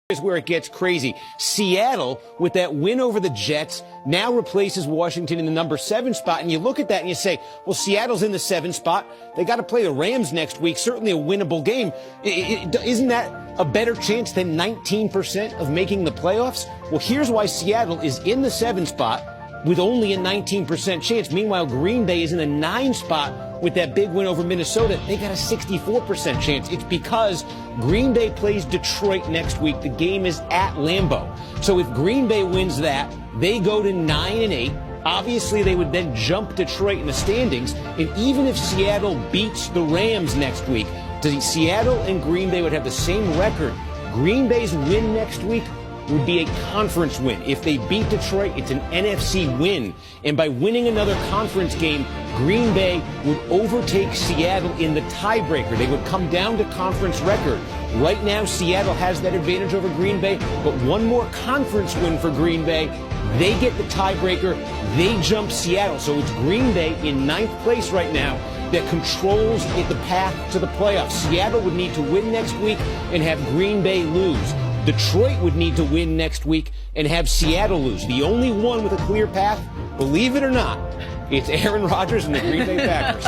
Here's where it gets crazy. Seattle, with that win over the Jets, now replaces Washington in the number 7 spot. And you look at that and you say, well, Seattle's in the 7 spot. They got to play the Rams next week. Certainly a winnable game. Isn't that a better chance than 19% of making the playoffs? Well, here's why Seattle is in the 7 spot with only a 19% chance. Meanwhile, Green Bay is in the 9 spot with that big win over Minnesota. They got a 64% chance. It's because Green Bay plays Detroit next week. The game is at Lambeau. So if Green Bay wins that, they go to 9-8. Obviously, they would then jump Detroit in the standings. And even if Seattle beats the Rams next week, Seattle and Green Bay would have the same record. Green Bay's win next week would be a conference win. If they beat Detroit, it's an NFC win. And by winning another conference game, Green Bay would overtake Seattle in the tiebreaker. They would come down to conference record. Right now, Seattle has that advantage over Green Bay, but one more conference win for Green Bay, they get the tiebreaker, they jump Seattle. So it's Green Bay in 9th place right now that controls the path to the playoffs. Seattle would need to win next week and have Green Bay lose. Detroit would need to win next week and have Seattle lose. The only one with a clear path, believe it or not, it's Aaron Rodgers and the Green Bay Packers.